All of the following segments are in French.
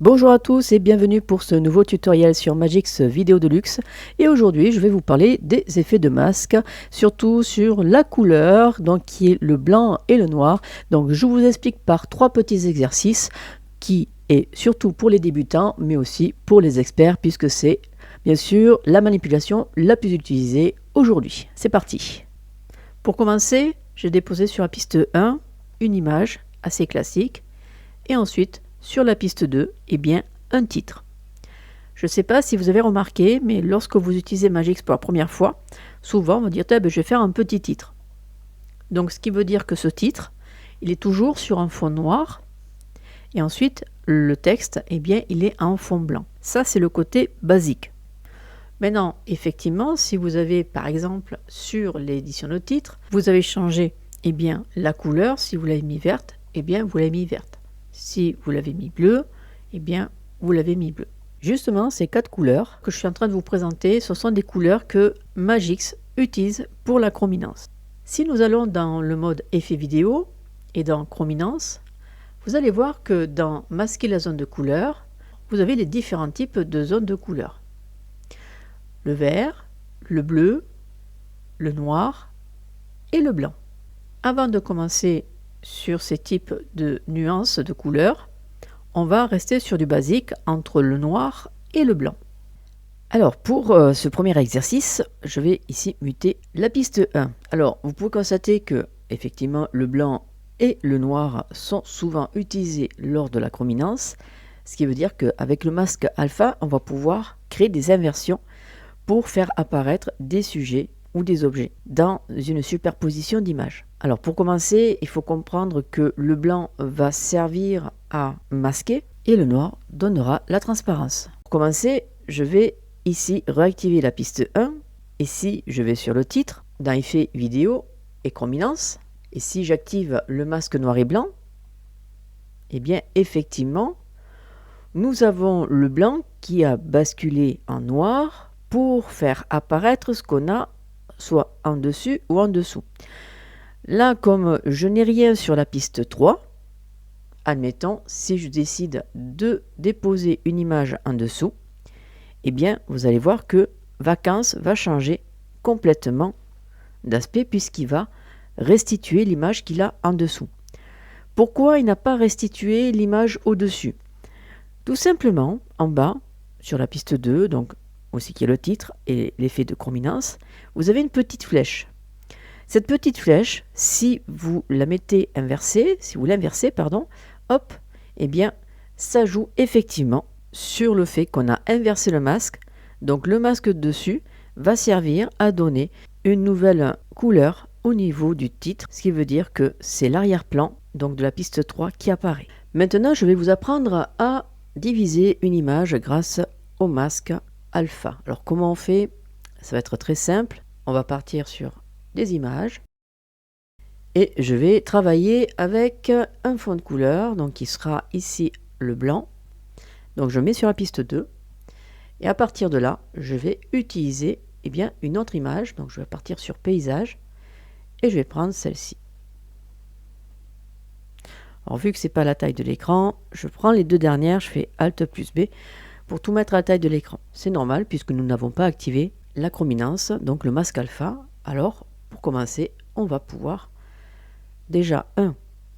Bonjour à tous et bienvenue pour ce nouveau tutoriel sur Magix Vidéo Deluxe. Et aujourd'hui, je vais vous parler des effets de masque, surtout sur la couleur, donc qui est le blanc et le noir. Donc je vous explique par trois petits exercices qui est surtout pour les débutants, mais aussi pour les experts, puisque c'est bien sûr la manipulation la plus utilisée aujourd'hui. C'est parti. Pour commencer, j'ai déposé sur la piste 1 une image assez classique et ensuite sur la piste 2, eh bien, un titre. Je ne sais pas si vous avez remarqué, mais lorsque vous utilisez Magix pour la première fois, souvent on va dire je vais faire un petit titre. Donc ce qui veut dire que ce titre, il est toujours sur un fond noir et ensuite le texte, eh bien, il est en fond blanc. Ça, c'est le côté basique. Maintenant, effectivement, si vous avez par exemple sur l'édition de titre, vous avez changé eh bien, la couleur, si vous l'avez mis verte, eh bien, vous l'avez mis verte. Si vous l'avez mis bleu, eh bien, vous l'avez mis bleu. Justement, ces quatre couleurs que je suis en train de vous présenter, ce sont des couleurs que Magix utilise pour la chrominance. Si nous allons dans le mode effet vidéo et dans chrominance, vous allez voir que dans masquer la zone de couleur, vous avez les différents types de zones de couleur. Le vert, le bleu, le noir et le blanc. Avant de commencer sur ces types de nuances de couleurs, on va rester sur du basique entre le noir et le blanc. Alors pour ce premier exercice, je vais ici muter la piste 1. Alors vous pouvez constater que effectivement le blanc et le noir sont souvent utilisés lors de la chrominance, ce qui veut dire qu'avec le masque alpha, on va pouvoir créer des inversions pour faire apparaître des sujets ou des objets dans une superposition d'images. Alors pour commencer, il faut comprendre que le blanc va servir à masquer et le noir donnera la transparence. Pour commencer, je vais ici réactiver la piste 1 et si je vais sur le titre, dans effet vidéo et chrominance, et si j'active le masque noir et blanc, eh bien effectivement, nous avons le blanc qui a basculé en noir pour faire apparaître ce qu'on a soit en dessus ou en dessous. Là, comme je n'ai rien sur la piste 3, admettons, si je décide de déposer une image en dessous, eh bien, vous allez voir que Vacances va changer complètement d'aspect puisqu'il va restituer l'image qu'il a en dessous. Pourquoi il n'a pas restitué l'image au-dessus? Tout simplement, en bas, sur la piste 2, donc aussi qui est le titre et l'effet de chrominance, vous avez une petite flèche. Cette petite flèche, si vous la mettez inversée, hop, eh bien, ça joue effectivement sur le fait qu'on a inversé le masque. Donc le masque dessus va servir à donner une nouvelle couleur au niveau du titre, ce qui veut dire que c'est l'arrière-plan, donc de la piste 3 qui apparaît. Maintenant, je vais vous apprendre à diviser une image grâce au masque alpha. Alors comment on fait? Ça va être très simple. On va partir sur des images et je vais travailler avec un fond de couleur, donc qui sera ici le blanc. Donc je mets sur la piste 2 et à partir de là, je vais utiliser eh bien, une autre image. Donc je vais partir sur paysage et je vais prendre celle-ci. Alors vu que c'est pas la taille de l'écran, je prends les deux dernières, je fais Alt plus B pour tout mettre à la taille de l'écran. C'est normal puisque nous n'avons pas activé la chrominance, donc le masque alpha. Alors pour commencer, on va pouvoir déjà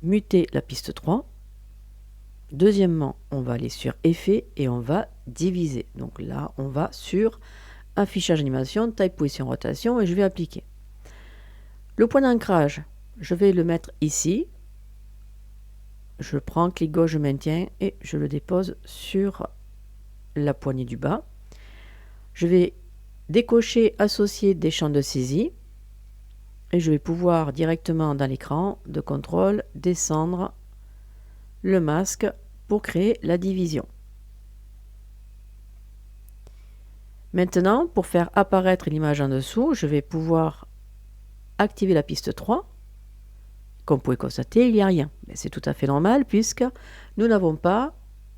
muter la piste 3. Deuxièmement, on va aller sur effet et on va diviser. Donc là, on va sur affichage animation, taille, position, rotation et je vais appliquer. Le point d'ancrage, je vais le mettre ici. Je prends clic gauche, je maintiens et je le dépose sur la poignée du bas. Je vais décocher associer des champs de saisie et je vais pouvoir directement dans l'écran de contrôle descendre le masque pour créer la division. Maintenant, pour faire apparaître l'image en dessous, je vais pouvoir activer la piste 3. Comme vous pouvez constater, il n'y a rien. C'est tout à fait normal puisque nous n'avons pas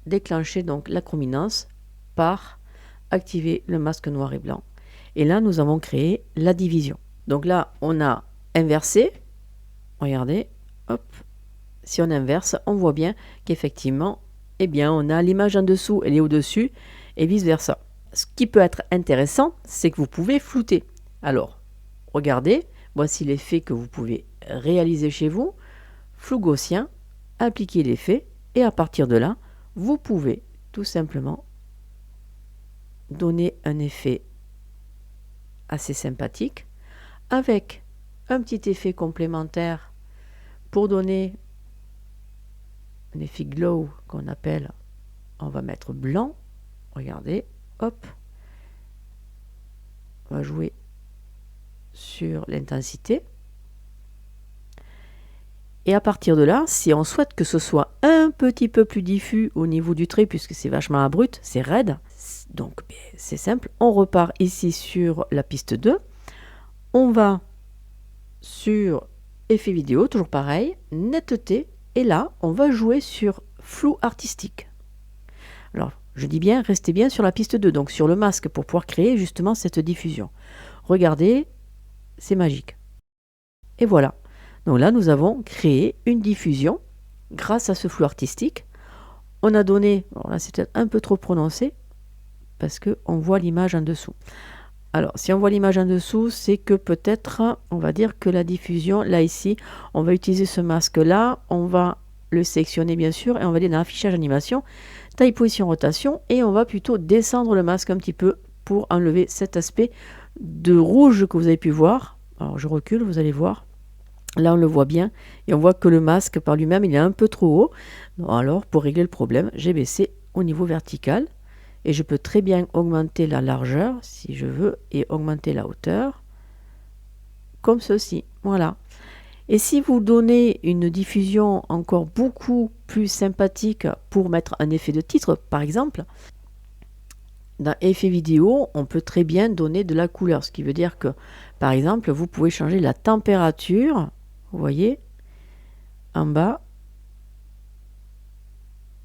déclenché donc la chrominance par activer le masque noir et blanc. Et là, nous avons créé la division. Donc là, on a inversé. Regardez, hop. Si on inverse, on voit bien qu'effectivement, eh bien, on a l'image en dessous, elle est au-dessus, et vice-versa. Ce qui peut être intéressant, c'est que vous pouvez flouter. Alors, regardez, voici l'effet que vous pouvez réaliser chez vous. Flou gaussien, appliquez l'effet, et à partir de là, vous pouvez tout simplement donner un effet assez sympathique, avec un petit effet complémentaire pour donner un effet glow qu'on appelle, on va mettre blanc, regardez, hop, on va jouer sur l'intensité. Et à partir de là, si on souhaite que ce soit un petit peu plus diffus au niveau du trait, puisque c'est vachement abrupt, c'est raide, donc c'est simple, on repart ici sur la piste 2, on va sur effet vidéo, toujours pareil, netteté, et là, on va jouer sur flou artistique. Alors, je dis bien, restez bien sur la piste 2, donc sur le masque, pour pouvoir créer justement cette diffusion. Regardez, c'est magique. Et voilà. Donc là, nous avons créé une diffusion grâce à ce flou artistique. On a donné, alors là c'est peut-être un peu trop prononcé, parce qu'on voit l'image en dessous. Alors, si on voit l'image en dessous, c'est que peut-être, on va dire que la diffusion, là ici, on va utiliser ce masque-là, on va le sélectionner bien sûr, et on va aller dans affichage animation, taille, position, rotation, et on va plutôt descendre le masque un petit peu pour enlever cet aspect de rouge que vous avez pu voir. Alors, je recule, vous allez voir. Là, on le voit bien, et on voit que le masque par lui-même, il est un peu trop haut. Alors, pour régler le problème, j'ai baissé au niveau vertical. Et je peux très bien augmenter la largeur, si je veux, et augmenter la hauteur, comme ceci. Voilà. Et si vous donnez une diffusion encore beaucoup plus sympathique pour mettre un effet de titre, par exemple, dans effet vidéo, on peut très bien donner de la couleur. Ce qui veut dire que, par exemple, vous pouvez changer la température, vous voyez, en bas,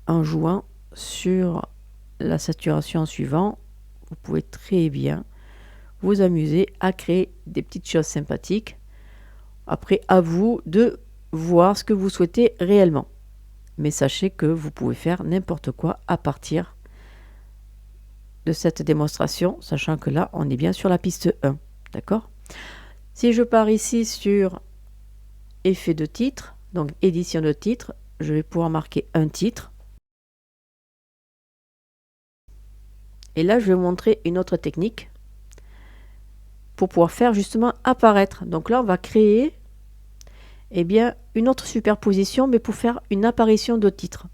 en jouant sur la saturation suivante. Vous pouvez très bien vous amuser à créer des petites choses sympathiques. Après, à vous de voir ce que vous souhaitez réellement. Mais sachez que vous pouvez faire n'importe quoi à partir de cette démonstration, sachant que là, on est bien sur la piste 1. D'accord? Si je pars ici sur effet de titre, donc édition de titre, je vais pouvoir marquer un titre. Et là, je vais vous montrer une autre technique pour pouvoir faire justement apparaître. Donc là, on va créer une autre superposition, mais pour faire une apparition de titre.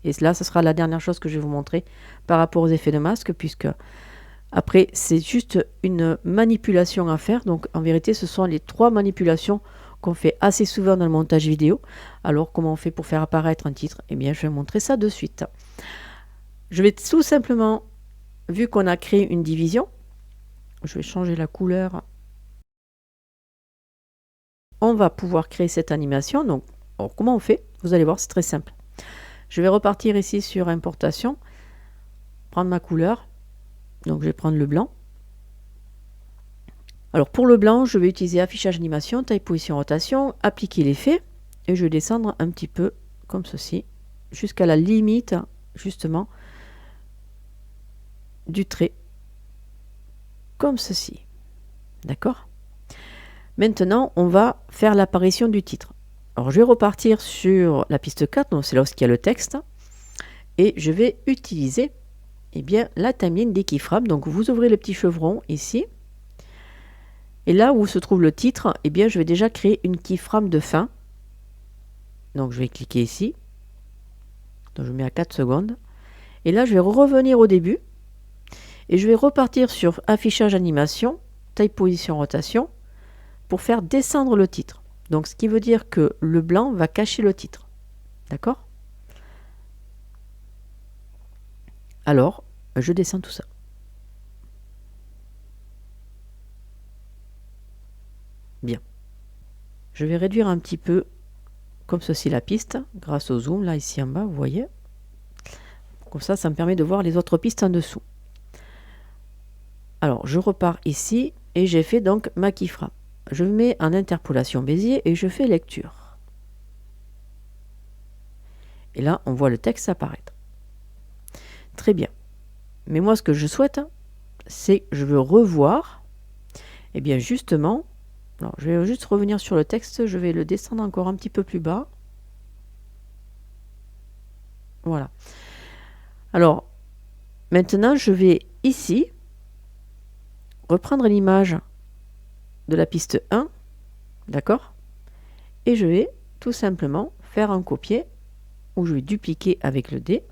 Et là, ce sera la dernière chose que je vais vous montrer par rapport aux effets de masque, puisque après, c'est juste une manipulation à faire. Donc en vérité, ce sont les 3 manipulations qu'on fait assez souvent dans le montage vidéo. Alors, comment on fait pour faire apparaître un titre? Je vais vous montrer ça de suite. Je vais tout simplement, vu qu'on a créé une division, je vais changer la couleur. On va pouvoir créer cette animation. Donc, comment on fait? Vous allez voir, c'est très simple. Je vais repartir ici sur importation, prendre ma couleur. Donc, je vais prendre le blanc. Alors, pour le blanc, je vais utiliser affichage animation, taille, position, rotation, appliquer l'effet. Et je vais descendre un petit peu comme ceci, jusqu'à la limite, justement, du trait. Comme ceci. D'accord? Maintenant, on va faire l'apparition du titre. Alors, je vais repartir sur la piste 4, donc c'est là où il y a le texte, et je vais utiliser la timeline des keyframes. Donc, vous ouvrez le petit chevron ici, et là où se trouve le titre, je vais déjà créer une keyframe de fin. Donc, je vais cliquer ici, donc je mets à 4 secondes, et là, je vais revenir au début, et je vais repartir sur affichage animation, taille, position, rotation, pour faire descendre le titre. Donc, ce qui veut dire que le blanc va cacher le titre. D'accord? Alors, je descends tout ça. Bien. Je vais réduire un petit peu, comme ceci, la piste, grâce au zoom, là, ici en bas, vous voyez. Comme ça, ça me permet de voir les autres pistes en dessous. Alors, je repars ici, et j'ai fait donc ma keyframe. Je mets en interpolation Bézier et je fais lecture. Et là, on voit le texte apparaître. Très bien. Mais moi, ce que je souhaite, c'est que je veux revoir, et bien justement, alors je vais juste revenir sur le texte, je vais le descendre encore un petit peu plus bas. Voilà. Alors, maintenant, je vais ici reprendre l'image de la piste 1, d'accord? Et je vais tout simplement faire un copier où je vais dupliquer avec le D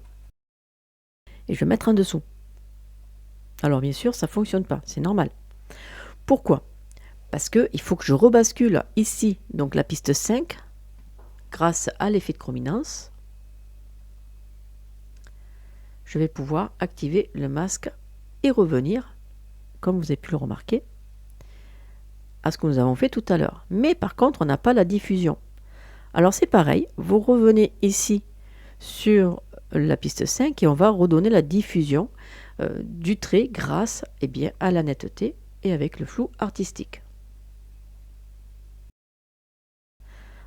et je vais mettre en dessous. Alors bien sûr, ça ne fonctionne pas, c'est normal. Pourquoi? Parce qu'il faut que je rebascule ici, donc la piste 5, grâce à l'effet de chrominance. Je vais pouvoir activer le masque et revenir, comme vous avez pu le remarquer, à ce que nous avons fait tout à l'heure. Mais par contre, on n'a pas la diffusion. Alors c'est pareil, vous revenez ici sur la piste 5 et on va redonner la diffusion du trait grâce à la netteté et avec le flou artistique.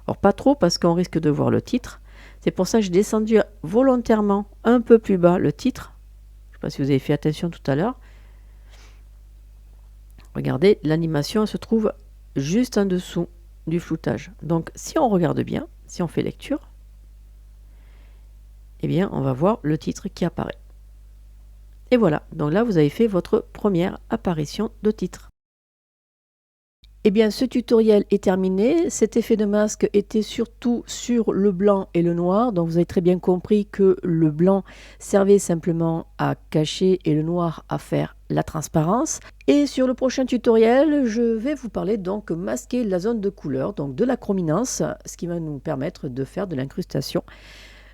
Alors pas trop parce qu'on risque de voir le titre. C'est pour ça que j'ai descendu volontairement un peu plus bas le titre. Je ne sais pas si vous avez fait attention tout à l'heure. Regardez, l'animation se trouve juste en dessous du floutage. Donc si on regarde bien, si on fait lecture, eh bien on va voir le titre qui apparaît. Et voilà, donc là vous avez fait votre première apparition de titre. Eh bien, ce tutoriel est terminé. Cet effet de masque était surtout sur le blanc et le noir. Donc, vous avez très bien compris que le blanc servait simplement à cacher et le noir à faire la transparence. Et sur le prochain tutoriel, je vais vous parler donc masquer la zone de couleur, donc de la chrominance, ce qui va nous permettre de faire de l'incrustation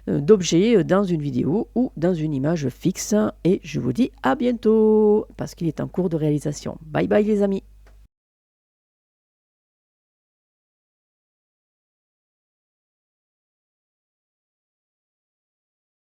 d'objets dans une vidéo ou dans une image fixe. Et je vous dis à bientôt parce qu'il est en cours de réalisation. Bye bye les amis.